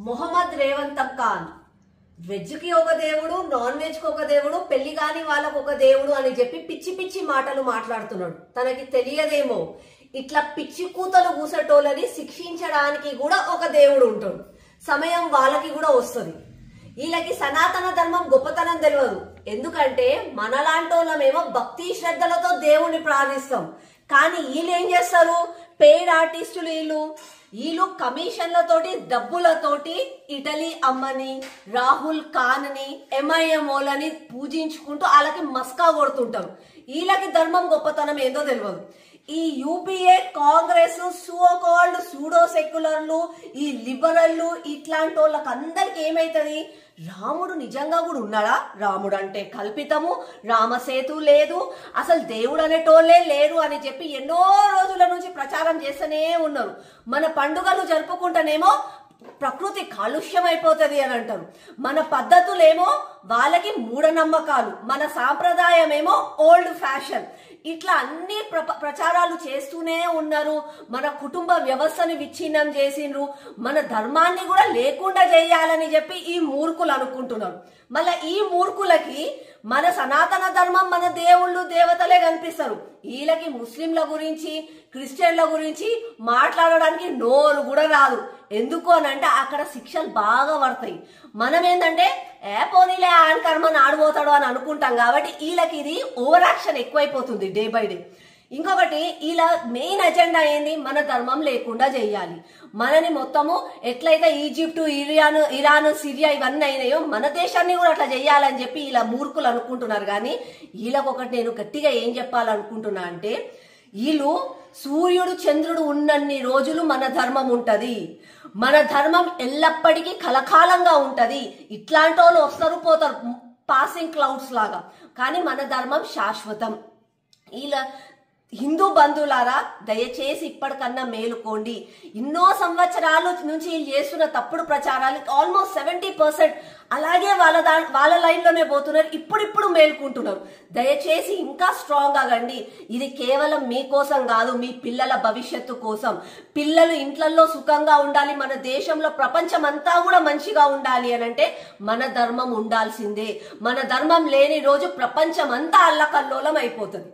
Mohammed Revanth Khan veg కి ఒక దేవుడు, నాన్ వెజ్ కి ఒక దేవుడు, పెళ్లి కాని వాళ్ళకు ఒక దేవుడు అని చెప్పి పిచ్చి పిచ్చి మాటలు మాట్లాడుతున్నాడు. తనకి తెలియదేమో ఇట్లా పిచ్చి కూతలు కూసేటోళ్ళని శిక్షించడానికి కూడా ఒక దేవుడు ఉంటాడు. సమయం వాళ్ళకి కూడా వస్తుంది. వీళ్ళకి సనాతన ధర్మం గొప్పతనం తెలియదు. ఎందుకంటే మనలాంటోళ్ళమేమో భక్తి శ్రద్ధలతో దేవుణ్ణి ప్రార్థిస్తాం. కానీ వీళ్ళు ఏం చేస్తారు? పెయిడ్ ఆర్టిస్టులు వీళ్ళు కమిషన్లతోటి డబ్బులతోటి ఇటలీ అమ్మని, రాహుల్ ఖాన్ ని, ఎంఐఎంఓలని పూజించుకుంటూ వాళ్ళకి మస్కా కొడుతుంటారు. వీళ్ళకి ధర్మం గొప్పతనం ఏందో తెలియదు. ఈ యూపీఏ, కాంగ్రెస్, సోకాల్డ్ సూడో సెక్యులర్లు, ఈ లిబరల్లు ఇట్లాంటి వాళ్ళకి అందరికి ఏమైతుంది? రాముడు నిజంగా కూడా ఉన్నాడా? రాముడు అంటే కల్పితము, రామసేతు లేదు, అసలు దేవుడు అనేటోళ్లే లేరు అని చెప్పి ఎన్నో రోజుల నుంచి ప్రచారం చేస్తూనే ఉన్నారు. మన పండుగలు జరుపుకుంటేనేమో ప్రకృతి కాలుష్యం అయిపోతుంది అని అంటారు. మన పద్ధతులేమో వాళ్ళకి మూఢనమ్మకాలు, మన సాంప్రదాయం ఏమో ఓల్డ్ ఫ్యాషన్. ఇట్లా అన్ని ప్రచారాలు చేస్తూనే ఉన్నారు. మన కుటుంబ వ్యవస్థని విచ్ఛిన్నం చేసిండ్రు. మన ధర్మాన్ని కూడా లేకుండా చేయాలని చెప్పి ఈ మూర్ఖులు అనుకుంటున్నారు. మళ్ళీ ఈ మూర్ఖులకి మన సనాతన ధర్మం, మన దేవుళ్ళు దేవతలే కనిపిస్తారు. వీళ్ళకి ముస్లింల గురించి, క్రిస్టియన్ల గురించి మాట్లాడడానికి నోరు కూడా రాదు. ఎందుకు అని అంటే అక్కడ శిక్షలు బాగా పడతాయి. మనం ఏంటంటే పోనీలే ఆయన కర్మని ఆడిపోతాడు అని అనుకుంటాం. కాబట్టి వీళ్ళకి ఇది ఓవర్ యాక్షన్ ఎక్కువైపోతుంది డే బై డే. ఇంకొకటి ఇలా మెయిన్ ఎజెండా ఏంది? మన ధర్మం లేకుండా చేయాలి. మనని మొత్తము ఎట్లయితే ఈజిప్టు, ఇరాన్, సిరియా ఇవన్నీ అయినాయో మన దేశాన్ని కూడా అట్లా చేయాలని చెప్పి ఇలా మూర్ఖులు అనుకుంటున్నారు. కానీ వీళ్ళకి ఒకటి నేను గట్టిగా ఏం చెప్పాలనుకుంటున్నా అంటే, వీళ్ళు సూర్యుడు చంద్రుడు ఉన్నన్ని రోజులు మన ధర్మం ఉంటది. మన ధర్మం ఎల్లప్పటికీ కలకాలంగా ఉంటది. ఇట్లాంటి వాళ్ళు వస్తారు పోతారు, పాసింగ్ క్లౌడ్స్ లాగా. కానీ మన ధర్మం శాశ్వతం. ఇలా హిందూ బంధువులారా, దయచేసి ఇప్పటికన్నా మేలుకోండి. ఎన్నో సంవత్సరాల నుంచి చేస్తున్న తప్పుడు ప్రచారాలు ఆల్మోస్ట్ 70% అలాగే వాళ్ళ లైన్లోనే పోతున్నారు. ఇప్పుడిప్పుడు మేలుకుంటున్నారు. దయచేసి ఇంకా స్ట్రాంగ్ అవ్వండి. ఇది కేవలం మీకోసం కాదు, మీ పిల్లల భవిష్యత్తు కోసం. పిల్లలు ఇంట్లలో సుఖంగా ఉండాలి, మన దేశంలో ప్రపంచం అంతా కూడా మంచిగా ఉండాలి అని అంటే మన ధర్మం ఉండాల్సిందే. మన ధర్మం లేని రోజు ప్రపంచం అంతా అల్లకల్లోలం అయిపోతుంది.